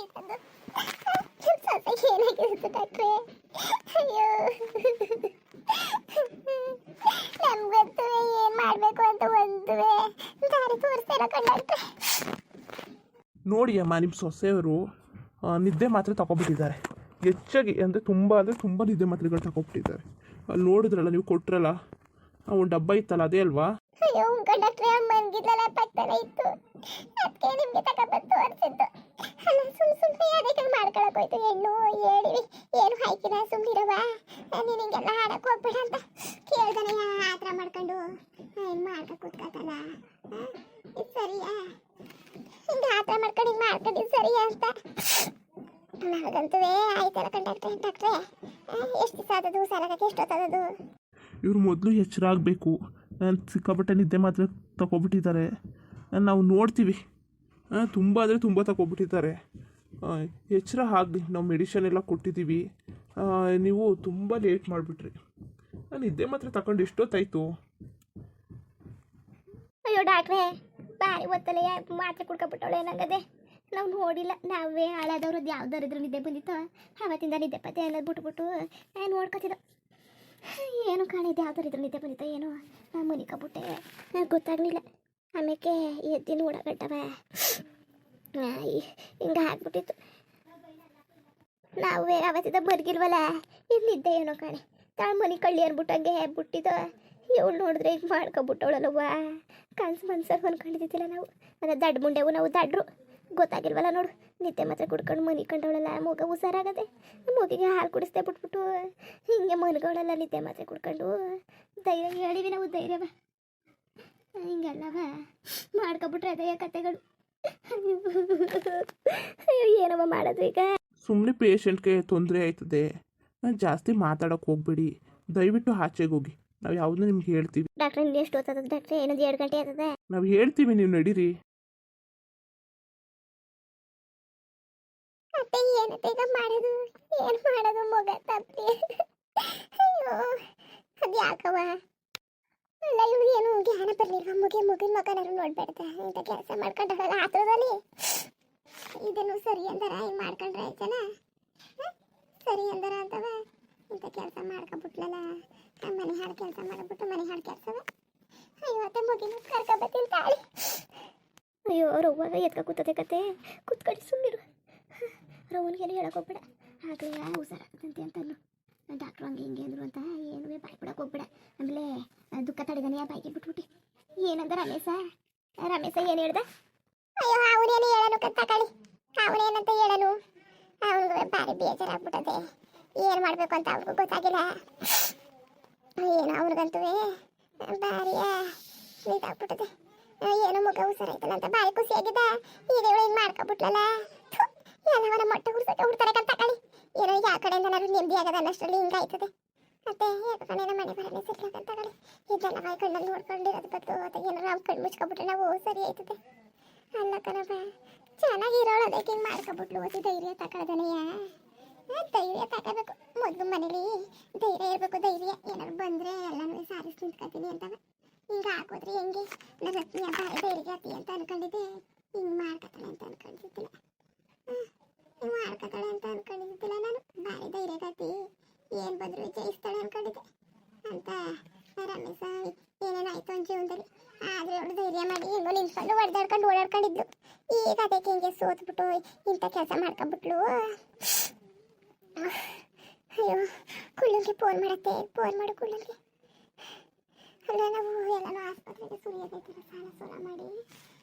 ಏನಾಗಿತ್ತು ಸೊಸೆಗೆ ಏನಾಗಿತ್ತು ಡಾಕ್ಟ್ರೆ? ಅಯ್ಯೋ ನಮ್ಗಂತೂ ಏನ್ ಮಾಡ್ಬೇಕು ಅಂತ ಒಂದುವೆ ದಾರಿ ತೋರಿಸ್ತಾರ ಕಂಡಾಕ್ಟ್ರೆ. ನೋಡಿ ಅಮ್ಮ, ನಿಮ್ಮ ಸೊಸೆಯವರು ನಿದ್ದೆ ಮಾತ್ರೆ ತಗೊಬಿಟ್ಟಿದ್ದಾರೆ. ಹೆಚ್ಚಾಗಿ ಅಂದರೆ ತುಂಬ ನಿದ್ದೆ ಮಾತ್ರೆಗಳು ತಗೊಬಿಟ್ಟಿದ್ದಾರೆ. ಅಲ್ಲಿ ನೋಡಿದ್ರಲ್ಲ, ನೀವು ಕೊಟ್ರಲ್ಲ ಒಂದು ಡಬ್ಬ ಇತ್ತಲ್ಲ, ಅದೇ ಅಲ್ವಾ? ಅಯ್ಯೋ ಕಂಡಾಕ್ಟ್ರೆ, ಮನ್ಗಿದ್ಲಲ್ಲ ಪಕ್ಕದಲ್ಲೇ ಇತ್ತು, ಅದಕ್ಕೆ ನಿಮ್ಗೆ ತಗೊಂಡ್ಬಂದು ತೋರಿಸಿದ್ದು. ಅಲ್ಲ ಸುಮ್ಮನೆ ಅದಕ್ಕೆ ಮಾಡ್ಕೊಳಕ್ ಹೋಯ್ತು. ಹೆಣ್ಣು ಹೇಳಿವಿ ಏನು ಹಾಕಿಲ್ಲ, ಸುಮ್ಮನಿರವ ನೀನು ಹಿಂಗೆಲ್ಲ ಆಡಕ್ಕೆ ಹೋಗ್ಬೇಡ ಅಂತ ಕೇಳ್ದಾನೆ. ಆ ಥರ ಮಾಡ್ಕೊಂಡು ಏನು ಮಾಡ್ಕೊ ಕೂತ್ಕೊತಲ್ಲ, ಇದು ಸರಿಯಾ? ಹಿಂಗೆ ಆ ಥರ ಮಾಡ್ಕೊಂಡು ಹಿಂಗೆ ಮಾಡ್ಕೊಂಡಿದ್ದು ಸರಿಯಾ ಅಂತ ನನಗಂತೂ ಆಯ್ತಲ್ಲ ಕಂಡಾಕ್ಟ್ರೆ. ಡಾಕ್ಟ್ರೆ ಎಷ್ಟು ದಿವಸ ಆದದು ಸಾಲಕ್ಕೆ, ಎಷ್ಟೊತ್ತದದು? ಇವ್ರು ಮೊದಲು ಎಚ್ಚರ ಆಗಬೇಕು. ಸಿಕ್ಕಾಪಟ್ಟೆ ನಿದ್ದೆ ಮಾತ್ರೆ ತಗೊಬಿಟ್ಟಿದ್ದಾರೆ. ನಾವು ನೋಡ್ತೀವಿ, ತುಂಬ ಅಂದರೆ ತುಂಬ ತಗೊಬಿಟ್ಟಿದ್ದಾರೆ. ಎಚ್ಚರ ಆಗಲಿ, ನಾವು ಮೆಡಿಷನ್ ಎಲ್ಲ ಕೊಟ್ಟಿದ್ದೀವಿ. ನೀವು ತುಂಬ ಲೇಟ್ ಮಾಡಿಬಿಟ್ರಿ. ನಿದ್ದೆ ಮಾತ್ರೆ ತಗೊಂಡು ಎಷ್ಟೊತ್ತಾಯಿತು? ಅಯ್ಯೋ ಡಾಕ್ಟ್ರೆ, ಬಾರಿ ಒತ್ತಲೆ ಮಾತ್ರೆ ಕುಡ್ಕೊಬಿಟ್ಟವಳೆ ಏನಾಗದೆ. ನಾವು ನೋಡಿಲ್ಲ, ನಾವೇ ಹಾಳಾದವ್ರದ್ದು ಯಾವ್ದಾರಿದ್ರು ನಿದ್ದೆ ಬಂದಿತ್ತು ಆವತ್ತಿಂದ ನಿದ್ದೆ ಪತ್ತೆ ಎಲ್ಲ ಬಿಟ್ಬಿಟ್ಟು ನೋಡ್ಕೊತಿದ್ದ. ಏನು ಕಾಣಿದ್ದೆ ಯಾವ್ದಾರಿದ್ರು ನಿದ್ದೆ ಬಂದಿತ್ತ ಏನೋ ಮುನಿಕಬಿಟ್ಟೆ, ಗೊತ್ತಾಗಲಿಲ್ಲ. ಆಮೇಲೆ ಎದ್ದು ನೋಡಗಟ್ಟವ ಹಿಂಗೆ ಹಾಕ್ಬಿಟ್ಟಿತ್ತು. ನಾವೇ ಅವತ್ತಿಂದ ಮರ್ಗಿಲ್ವಲ್ಲ, ಇದು ನಿದ್ದೆ ಏನೋ ಕಾಣೆ ತಾಳು ಮನೆ ಕಳ್ಳಿ ಅನ್ಬಿಟ್ಟು ಹಂಗೆ ಬಿಟ್ಟಿದ್ದು. ಇವಳು ನೋಡಿದ್ರೆ ಈಗ ಮಾಡ್ಕೊಬಿಟ್ಟವಳಲ್ಲವ್ವ. ಕನ್ಸು ಮನ್ಸರ್ ಹೊಂದ್ಕೊಂಡಿದ್ದಿಲ್ಲ ನಾವು. ಅಂದರೆ ದಡ್ಡ ಮುಂಡೆವು ನಾವು, ದಡ್ರು ಗೊತ್ತಾಗಿಲ್ವಲ್ಲ ನೋಡು. ನಿದ್ದೆ ಮಾತ್ರ ಕುಡ್ಕೊಂಡು ಮನೆ ಕಂಡವಳಲ್ಲ, ಮೂಗ ಹುಷಾರಾಗದೆ. ಮೂಗಿಗೆ ಹಾಲು ಕುಡಿಸ್ದೆ ಬಿಟ್ಬಿಟ್ಟು ಹಿಂಗೆ ಮನ್ಗಳಲ್ಲ ನಿದ್ದೆ ಮಾತ್ರ ಕುಡ್ಕೊಂಡು. ಧೈರ್ಯ ಹೇಳಿವಿ ನಾವು, ಧೈರ್ಯವ ಹಿಂಗೆಲ್ಲವ ಮಾಡ್ಕೊಬಿಟ್ರೆ ಅದೇ ಕತೆಗಳು. ಅಯ್ಯೋ ಏನವ ಮಾಡೋದು ಈಗ? ಸುಮ್ಮನೆ ಪೇಷಂಟ್ಗೆ ತೊಂದರೆ ಆಯ್ತದೆ, ಜಾಸ್ತಿ ಮಾತಾಡೋಕೆ ಹೋಗ್ಬೇಡಿ. ದಯವಿಟ್ಟು ಆಚೆಗೆ ಹೋಗಿ, ನಾವು ಯಾವುದನ್ನ ನಿಮ್ಗೆ ಹೇಳ್ತೀವಿ. ಡಾಕ್ಟ್ರೆ ಇನ್ನು ಎಷ್ಟು ಹೊತ್ತದ ಡಾಕ್ಟ್ರೆ? ಏನದು 2 ಗಂಟೆ ಆಗ್ತದೆ. ನಾವು ಹೇಳ್ತೀವಿ, ನೀವು ನಡೀರಿ. ಮತ್ತೆ ಏನತ್ತೆ ಈಗ ಮಾಡೋದು? ಏನು ಮಾಡೋದು? ಮೊಗ ತಪ್ಪಿ ಅಯ್ಯೋ ಅದು ಯಾಕವ? ಅಲ್ಲ ಇವಳು ಏನು ಜ್ಞಾನ ಬರಲಿಲ್ವ? ಮುಗಿನ ಮಗನಾರು ನೋಡ್ಬೇಡ್ದ ಇಂಥ ಕೆಲಸ ಮಾಡ್ಕೊಂಡಲ್ಲ ಆತ್ರದಲ್ಲಿ. ಇದನ್ನು ಸರಿ ಅಂದಾರ ಹಿಂಗೆ ಮಾಡ್ಕೊಂಡ್ರೆ ಆಯ್ತನ? ಸರಿ ಅಂದಾರ ಅಂತವ ಇಂಥ ಕೆಲಸ ಮಾಡ್ಕೊಬಿಟ್ಲಲ್ಲ. ಮನೆ ಹಾಳು ಕೆಲಸ ಮಾಡಿಬಿಟ್ಟು ಮನೆ ಹಾಳು ಕೆಲಸವ. ಅಯ್ಯೋ ಅತ್ತೆ ಮುಗಿನ ಕರ್ಕೊಬತ್ತೀನಿ ತಾಳಿ. ಅಯ್ಯೋ ರವ್ವಾಗ ಎತ್ಕ ಕೂತದೆ ಕತೆ, ಕೂತ್ಕಡಿ ಸುಮ್ಮನಿರು. ರವನಿಗೇನು ಹೇಳಕ್ಕೆ ಹೋಗ್ಬೇಡ, ಆಗಲೇ ಹುಷಾರಾಗ್ತಂತೆ ಅಂತನು. ಡಾಕ್ಟ್ರು ಹಂಗೆ ಹಿಂಗೆ ಅಂದರು ಅಂತ ಏನು ಬಾಯ್ಬಿಡಕ್ಕೆ ಹೋಗ್ಬೇಡ. ಆಮೇಲೆ ದುಃಖ ತಡೆದಾನೆ ಬಾಯಿಗೆ ಬಿಟ್ಬಿಟ್ಟು. ಏನಂದ ರಮೇಶ ಏನು ಹೇಳ್ದ? ಅಯ್ಯೋ ಅವನೇನು ಹೇಳನು ತಗೊಳ್ಳಿ, ಅವನೇನಂತ ಹೇಳನು. ಅವನಿಗೆ ಭಾರಿ ಬೇಜಾರಾಗ್ಬಿಟ್ಟದೆ. ಏನು ಮಾಡಬೇಕು ಅಂತ ಅವ್ರಿಗೂ ಗೊತ್ತಾಗಿಲ್ಲ. ಏನು ಅವ್ರಿಗಂತೂ ಭಾರಿ ಇದಾಗ್ಬಿಟ್ಟದೆ. ಏನೋ ಮುಖ ಹುಷಾರಾಯ್ತಲ್ಲ ಅಂತ ಭಾರಿ ಖುಷಿಯಾಗಿದ್ದ. ಈಗ ಇವಳು ಹಿಂಗೆ ಮಾಡ್ಕೊಬಿಟ್ಲಲ್ಲ, ಎಲ್ಲವನ್ನ ಮೊಟ್ಟೆ ಹುಡ್ಸಕ್ಕೆ ಹುಡ್ತಾರೆ ತಗೊಳ್ಳಿ. ಏನೋ ಯಾವ ಕಡೆಯಿಂದ ನಾನು ನೆಮ್ಮದಿ ಆಗದ ಅನ್ನಷ್ಟರಲ್ಲಿ ಹಿಂಗಾಯ್ತದೆ. ಮತ್ತೆ ಯಾವ ಕಡೆಯಿಂದ ಮನೆ ಬರಲೇ ಸಿಗ್ಲಕ್ಕ ತಗೊಳ್ಳಿ. ಇದೆಲ್ಲ ಕಣ್ಣಲ್ಲಿ ನೋಡ್ಕೊಂಡಿರೋದು ಬತ್ತು ಅಥವಾ ಏನಾರು ನಾವು ಕಣ್ಣು ಮುಚ್ಕೊಬಿಟ್ರೆ ನಾವು ಸರಿ ಆಯ್ತದೆ. ಅಲ್ಲ ಕಣಪ್ಪ, ಚೆನ್ನಾಗಿರೋಳು ಅದಕ್ಕೆ ಹಿಂಗೆ ಮಾಡ್ಕೊಬಿಟ್ಲು. ಅದು ಧೈರ್ಯ ತಗೊಳ್ದನೆಯ, ಧೈರ್ಯ ತಗೋಬೇಕು. ಮೊದಲು ಮನೇಲಿ ಧೈರ್ಯ ಇರಬೇಕು. ಧೈರ್ಯ ಏನಾರು ಬಂದರೆ ಎಲ್ಲನೂ ಸಾರಿಸಿ ನಿಂತ್ಕೊತೀನಿ ಅಂತವ. ಹಿಂಗೆ ಹಾಕೋದ್ರಿ ಹೆಂಗೆ? ನನ್ನ ರತ್ನ ಭಾರಿ ಧೈರ್ಯ ಆತಿ ಅಂತ ಅನ್ಕೊಂಡಿದ್ದೆ. ಹಿಂಗೆ ಮಾಡ್ಕೊತಾಳೆ ಅಂತ ಅನ್ಕೊಂಡಿದ್ದಿಲ್ಲ. ಮಾಡ್ಕೊತಾಳೆ ಅಂತ ಅನ್ಕೊಂಡಿದ್ದಿಲ್ಲ ನಾನು. ಭಾರಿ ಧೈರ್ಯಗತಿ, ಏನು ಬಂದರೂ ಜಯಿಸ್ತಾಳೆ ಅನ್ಕೊಂಡಿದ್ದೆ ಅಂತ. ರಮೇಶ ಏನೇನಾಯ್ತು ಅಂತ ಜೀವನದಲ್ಲಿ, ಆದರೆ ಅವಳು ಧೈರ್ಯ ಮಾಡಿ ಹೆಂಗೋ ನಿಂತ್ಕೊಂಡು ಹೊಡೆದಾಡ್ಕೊಂಡು ಓಡಾಡ್ಕೊಂಡಿದ್ಲು. ಈಗ ಅದಕ್ಕೆ ಹಿಂಗೆ ಸೋತ್ಬಿಟ್ಟು ಇಂಥ ಕೆಲಸ ಮಾಡ್ಕೊಂಡ್ಬಿಟ್ಲು. ಅಯ್ಯೋ ಕುಳ್ಳಂಗೆ ಫೋನ್ ಮಾಡತ್ತೆ, ಫೋನ್ ಮಾಡು ಕುಳ್ಳಂಗೆ. ಅಲ್ಲ ನಾವು ಎಲ್ಲನೂ ಆಸ್ಪತ್ರೆಗೆ ಸುರಿಯೋದೈತಲ್ಲ ಸಾಲ ಮಾಡಿ.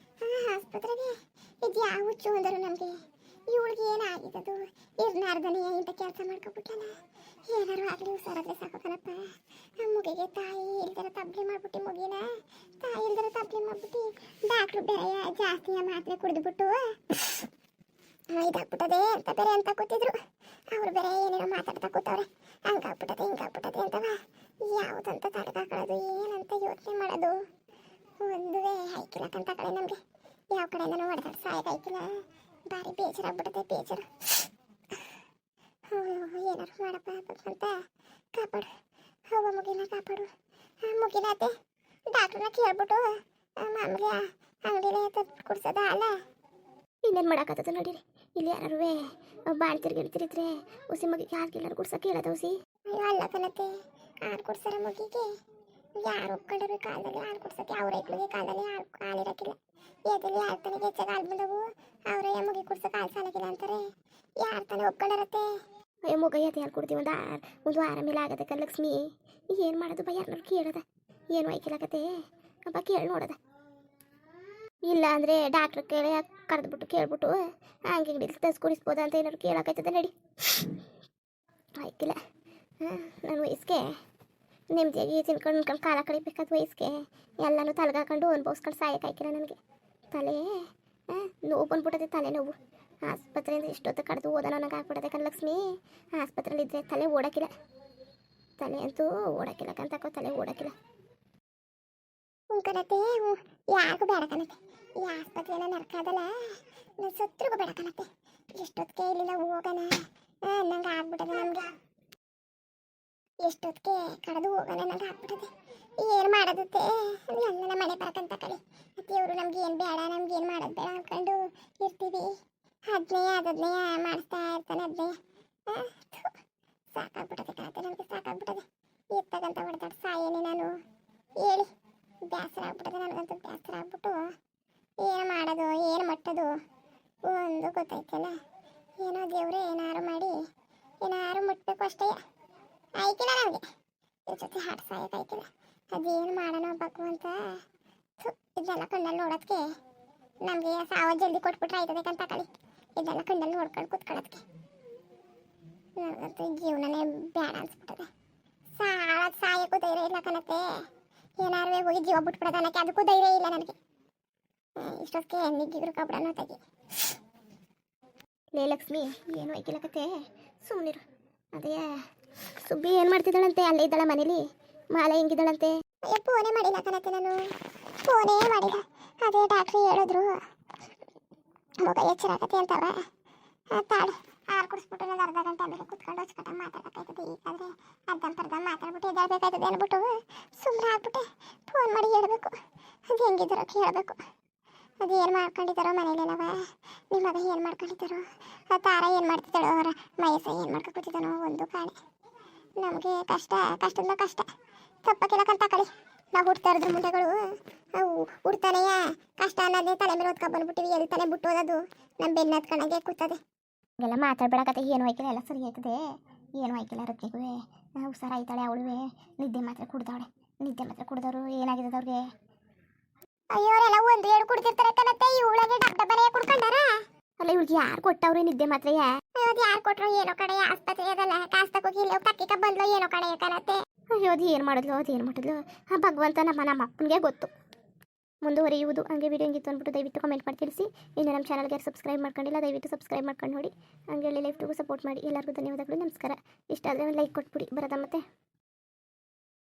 ಆಸ್ಪತ್ರೆಗೆ ಇದು ಯಾವ ಹುಚ್ಚು ಅಂದರು ನಮಗೆ. ಇವಳಿಗೆ ಏನಾಗಿದ್ದದು? ಇರ್ನಾರ್ದನೇ ಇಂಥ ಕೆಲಸ ಮಾಡ್ಕೊಬಿಟ್ಟಲ್ಲ. ಏನಾರು ಆಗಲಿ ಹುಷಾರಾದ್ರೆ ಸಾಕು ಕಣಪ್ಪ. ಮುಗಿಗೆ ತಾಯಿ ಇಲ್ದರ ತಬ್ಲಿ ಮಾಡ್ಬಿಟ್ಟು, ಮುಗಿನ ತಾಯಿ ಇಲ್ದರ ತಬ್ಲಿ ಮಾಡ್ಬಿಟ್ಟು ಡಾಕ್ಟ್ರು ಬೇರೆ ಜಾಸ್ತಿ ಮಾತ್ರೆ ಕುಡಿದ್ಬಿಟ್ಟು ಇದಾಗ್ಬಿಟ್ಟದೆ ಅಂತ ಬೇರೆ ಅಂತ ಕೂತಿದ್ರು. ಅವ್ರು ಬೇರೆ ಏನೇನೋ ಮಾತಾಡ್ತಾ ಕೂತವ್ರೆ. ಹಂಗಾಗ್ಬಿಟ್ಟದೆ ಹಿಂಗಾಗ್ಬಿಟ್ಟದೆ ಅಂತವ. ಯಾವುದಂತ ತಡೆದಾಕೊಳ್ಳೋದು, ಏನಂತ ಯೋಚನೆ ಮಾಡೋದು ಒಂದುವೇ ಹೈಕಿಲ್ಲ ಕಂತ ಕಡೆ ನಮಗೆ. ಯಾವ ಕಡೆಯಿಂದ ಹೊಡೆದಾಡು ಸಾಯಕ್ಕೆ ಹೈಕಿಲ್ಲ. ಭಾರಿ ಬೇಜಾರಾಗ್ಬಿಟ್ಟದೆ, ಬೇಜಾರು. ಏನಾರು ಮಾಡಪ್ಪ ಅಂತ ಕಾಪಾಡು. ಹೌವ ಮುಗಿನ ಕಾಪಾಡು. ಮುಗಿನಾತೆ ಡಾಕ್ಟ್ರನ್ನ ಕೇಳ್ಬಿಟ್ಟು ಮಾಮೂಲಿ ಅಂಗಡಿಲೇ ತಂದು ಕುಡ್ಸೋದ ಅಲ್ಲ. ಇನ್ನೇನು ಮಾಡೋಕ್ಕಾಗ್ತದೆ ನೋಡಿರಿ. ಇಲ್ಲಿ ಯಾರು ಬಾಣ್ ತಿರ್ಗಿರ್ತಿರಿದ್ರೆ ಹುಸಿ ಮಗಿಗೆ ಹಾಕಿಲ್ಲ ಕುಡ್ಸಕ್ಕೆ ಹೇಳದ ಹುಸಿ ಅಯ್ಯೋ ಅಲ್ಲ ಕಣತೆ ಹಾಲು ಕುಡ್ಸಾರ ಮಗಿಗೆ ಯಾರು ಒಪ್ಕೊಂಡ್ರು ಕಾಲದಲ್ಲಿ ಹಾಲು ಕುಡ್ಸಕ್ಕೆ ಅವ್ರ ಐಕ್ಳಿಗೆ ಕಾಲದಲ್ಲಿ ಹಾಲಿರಕ್ಕಿಲ್ಲ ಎದಲ್ಲಿ ಯಾರು ತನಗೆ ಹೆಚ್ಚಾಗ ಹಾಲು ಬಂದವು ಅವರೇ ಮಗಿ ಕುಡ್ಸಕ್ಕೆ ಹಾಲು ಸಾಲಕ್ಕಿಲ್ಲ ಅಂತಾರೆ ಯಾರು ತಾನೇ ಒಪ್ಕೊಂಡಿರತ್ತೆ ಅಯ್ಯೋ ಮಗ ಎದೆ ಹಾಲು ಕುಡ್ತೀವಿ ಒಂದು ವಾರ ಮೇಲೆ ಆಗತ್ತೆ ಲಕ್ಷ್ಮಿ ಏನು ಮಾಡೋದು ಬಾ ಯಾರನ್ನಾರು ಕೇಳದ ಏನು ಆಯ್ಕಿಲ್ಲಕತ್ತೆ ಅಪ್ಪ ಕೇಳಿ ನೋಡದ ಇಲ್ಲ ಅಂದರೆ ಡಾಕ್ಟ್ರ್ ಕೇಳಿ ಕರೆದ್ಬಿಟ್ಟು ಕೇಳ್ಬಿಟ್ಟು ಹಂಗೆ ಹಿಡಿದು ತಸ್ಕೂರಿಸ್ಬೋದ ಅಂತ ಏನಾದ್ರು ಕೇಳೋಕೈತದ ನಡಿ ಆಯ್ಕಿಲ್ಲ ನನ್ನ ವಯಸ್ಸಿಗೆ ನೆಮ್ಮದಿಯಾಗಿ ತಿನ್ಕೊಂಡು ಕಾಲ ಕಳಿಬೇಕಾದ ವಯಸ್ಸಿಗೆ ಎಲ್ಲನೂ ತಲೆಗಾಕೊಂಡು ಅನ್ಭವಿಸ್ಕೊಂಡು ಸಾಯಕ್ಕಾಯ್ಕಿಲ್ಲ ನನಗೆ ತಲೆ ನೋವು ಬಂದ್ಬಿಟ್ಟದೆ ತಲೆ ನೋವು ಆಸ್ಪತ್ರೆಯಿಂದ ಎಷ್ಟೊತ್ತು ಕಡ್ದು ಓದೋ ನನಗೆ ಆಗ್ಬಿಡದೆ ಕಣಲಕ್ಷ್ಮಿ ಆಸ್ಪತ್ರೆಯಲ್ಲಿದ್ದರೆ ತಲೆ ಓಡೋಕ್ಕಿಲ್ಲ ತಲೆ ಅಂತೂ ಓಡೋಕ್ಕಿಲ್ಲ ಕಂತಕೋ ತಲೆ ಓಡೋಕ್ಕಿಲ್ಲ ಕಣತೆ ಯಾರಿಗೂ ಬೇಡ ಕಣತೆ ಈ ಆಸ್ಪತ್ರೆನ ನರ್ಕದಲ್ಲ ನಾನು ಸತ್ರಿಗೂ ಬೇಡ ಕಣತೆ ಎಷ್ಟೊತ್ತಿಗೆ ಇಲ್ಲಿಂದ ಹೋಗೋಣ ನಂಗೆ ಆಗ್ಬಿಟ್ಟದೆ ನಮಗೆ ಎಷ್ಟೊತ್ತಿಗೆ ಕಳೆದು ಹೋಗೋಣ ನಂಗೆ ಆಗ್ಬಿಟ್ಟದೆ ಏನು ಮಾಡೋದತ್ತೆ ಎಲ್ಲ ಮನೆ ಬರಕಂತ ಕಳಿ ಮತ್ತೆ ಇವರು ನಮ್ಗೆ ಏನು ಬೇಡ ನಮ್ಗೆ ಏನು ಮಾಡೋದು ಬೇಡ ಅಂದ್ಕೊಂಡು ಇರ್ತೀವಿ ಅದನ್ನೇ ಮಾಡಿಸ್ತಾ ಇರ್ತಾನೆ ಅದನ್ನೇ ಸಾಕಾಗ್ಬಿಟ್ಟದೆ ಕಣತೆ ನನಗೆ ಸಾಕಾಗ್ಬಿಟ್ಟದೆ ಎತ್ತಗಂತ ಹೊಡೆದಾಡ ಸಾಯೇನೆ ನಾನು ಹೇಳಿ ಬೇಸರ ಆಗ್ಬಿಟ್ಟದೆ ನನಗಂತೂ ಬೇಸರ ಆಗ್ಬಿಟ್ಟು ಏನು ಮಾಡೋದು ಏನು ಮಟ್ಟದು ಒಂದು ಗೊತ್ತಾಯ್ತಲ್ಲ ಏನೋ ದೇವ್ರೆ ಏನಾರು ಮಾಡಿ ಏನಾರು ಮುಟ್ಬೇಕು ಅಷ್ಟೇ ಆಯ್ಕಿಲ್ಲ ನಮಗೆ ಇದ್ರ ಜೊತೆ ಹಾಡು ಸಾಯೋಕ್ಕಾಯ್ಕಿಲ್ಲ ಅದೇನು ಮಾಡೋಣ ಭಗವಂತ ಇದೆಲ್ಲ ಕಣ್ಣಲ್ಲಿ ನೋಡೋದಕ್ಕೆ ನಮಗೆ ಸಾವ ಜಲ್ದಿ ಕೊಟ್ಬಿಟ್ರೆ ಆಯ್ತದೆ ಕಂತ ಕಳಿ ಇದೆಲ್ಲ ಕಣ್ಣಲ್ಲಿ ನೋಡ್ಕೊಂಡು ಕೂತ್ಕೊಳ್ಳೋದಕ್ಕೆ ನನಗಂತೂ ಜೀವನನೇ ಬೇಡ ಅನ್ಸ್ಬಿಟ್ಟದೆ ಸಾಯಕ್ಕೂ ಧೈರ್ಯ ಇಲ್ಲ ಕಣತ್ತೆ ಏನಾರು ಹೋಗಿ ಜೀವ ಬಿಟ್ಬಿಡೋದು ಅನ್ನಕ್ಕೆ ಅದಕ್ಕೂ ಧೈರ್ಯ ಇಲ್ಲ ನನಗೆ ಇಷ್ಟೊತ್ತಿಗೆ ನಿದ್ದಿದ್ರು ಕಬ್ಬಡನೂ ತೆಗಿ ಲೇ ಲಕ್ಷ್ಮಿ ಏನು ಐಕಿಲ್ಲಕತ್ತೆ ಸುಮ್ಮನಿರು ಅದೇ ಸುಬ್ಬಿ ಏನು ಮಾಡ್ತಿದ್ದಾಳಂತೆ ಅಲ್ಲೇ ಇದ್ದಾಳ ಮನೇಲಿ ಮಾಲ ಹೆಂಗಿದ್ದಾಳಂತೆ ಫೋನೇ ಮಾಡಿಲ್ಲ ಕಣತ್ತೆ ನಾನು ಫೋನೇ ಮಾಡಿಲ್ಲ ಅದೇ ಡಾಕ್ಟ್ರಿ ಹೇಳಿದ್ರು ಮಗ ಎಚ್ಚರಾಗತ್ತೆ ಅಂತವ ತಾಳು ಹಾಲು ಕುಡಿಸ್ಬಿಟ್ಟು ನಾನು ಅರ್ಧ ಗಂಟೆ ಆಮೇಲೆ ಕುತ್ಕೊಂಡು ಹೊಚ್ಕಟ್ಟ ಮಾತಾಡೋಕ್ಕಾಯ್ತದೆ ಈಗಾದರೆ ಅರ್ಧಂಪರ್ಧ ಮಾತಾಡ್ಬಿಟ್ಟು ಎದ್ದೇಳಬೇಕಾಯ್ತದೆ ಅಂದ್ಬಿಟ್ಟು ಸುಮ್ಮನೆ ಆಗ್ಬಿಟ್ಟೆ ಫೋನ್ ಮಾಡಿ ಹೇಳಬೇಕು ಅದು ಹೆಂಗಿದ್ದಾರೋ ಕೇಳಬೇಕು ಅದು ಏನು ಮಾಡ್ಕೊಂಡಿದ್ದಾರೋ ಮನೇಲೆಲ್ಲವ ನಿಮ್ಮ ಮಗ ಏನು ಮಾಡ್ಕೊಂಡಿದ್ದಾರೋ ಆ ತಾರ ಏನು ಮಾಡ್ತಿದ್ದಾಳೋ ಅವರ ಮಯಸ್ಸ ಏನು ಮಾಡ್ಕೊತಿದ್ದಾನೋ ಒಂದು ಕಾಣೆ ನಮಗೆ ಕಷ್ಟದ ಕಷ್ಟ ತಪ್ಪಕ್ಕಿಲ್ಲ ಕಂತ ಕಳಿ ನಾವು ಹುಡ್ತಾ ಇರೋದ್ರ ಮುಂದೆಗಳು ಅವು ಹುಡ್ತಾನೆಯ ಕಷ್ಟ ಅನ್ನೋದೇ ತಲೆ ಮೇಲೆ ಹೊತ್ಕೊಂಡು ಬಂದ್ಬಿಟ್ಟಿವಿ ಎಲ್ಲಿ ತಾನೇ ಬಿಟ್ಟು ಹೋದದು ನಮ್ಮ ಬೆನ್ನ ಹತ್ಕೊಂಡಂಗೆ ಕೂತದೆ ಎಲ್ಲ ಮಾತಾಡ್ಬೇಡಕತ್ತೆ ಏನು ಆಯ್ಕಿಲ್ಲ ಎಲ್ಲ ಸರಿ ಆಯ್ತದೆ ಏನು ಆಯ್ಕಿಲ್ಲ ರತ್ನಿಗೂ ಹುಷಾರಾಯ್ತಾಳೆ ಅವಳುವೆ ನಿದ್ದೆ ಮಾತ್ರ ಕುಡ್ದವರು ಏನಾಗಿದೆ ಅವ್ರಿಗೆ ಅಯ್ಯೋ ಅವರೆಲ್ಲ ಒಂದು ಎರಡು ಕುಡ್ತಿರ್ತಾರೆ ಕಣತ್ತೆ ಇವಳಿಗೆ ಡಬ್ಬನೇ ಕುಡ್ಕೊಂಡಾರ ಅಲ್ಲ ಇವಳಿಗೆ ಯಾರು ಕೊಟ್ಟವ್ರು ನಿದ್ದೆ ಮಾತ್ರ ಅಯ್ಯೋದು ಯಾರು ಕೊಟ್ಟರು ಏನೋ ಕಡೆ ಆಸ್ಪತ್ರೆ ಅದಲ್ಲ ಕಾಸು ತಗೋಗಿ ಇಲ್ಲಿ ಕಕ್ಕಿಕ ಬಂದ್ಲು ಏನೋ ಕಡೆ ಕಣತ್ತೆ ಅಯ್ಯೋ ಅದು ಏನು ಮಾಡಿದ್ಲು ಆ ಭಗವಂತ ನಮ್ಮ ಅಪ್ಪನಿಗೆ ಗೊತ್ತು ಮುಂದುವರಿಯುವುದು ಹಂಗೆ ವಿಡಿಯೋ ಹೆಂಗಿತ್ತು ಅಂದ್ಬಿಟ್ಟು ದಯವಿಟ್ಟು ಕಮೆಂಟ್ ಮಾಡಿ ತಿಳಿಸಿ ಇನ್ನು ನಮ್ಮ ಚಾನಲ್ಗೆ ಸಬ್ಸ್ಕ್ರೈಬ್ ಮಾಡ್ಕೊಂಡಿಲ್ಲ ದಯವಿಟ್ಟು ಸಬ್ಸ್ಕ್ರೈಬ್ ಮಾಡ್ಕೊಂಡು ನೋಡಿ ಹಂಗೆ ಲೈಫ್ಟಿಗೂ ಸಪೋರ್ಟ್ ಮಾಡಿ ಎಲ್ಲರಿಗೂ ಧನ್ಯವಾದಗಳು ನಮಸ್ಕಾರ ಇಷ್ಟ ಆದರೆ ಒಂದು ಲೈಕ್ ಕೊಟ್ಬಿಡಿ ಬರೋದ ಮತ್ತೆ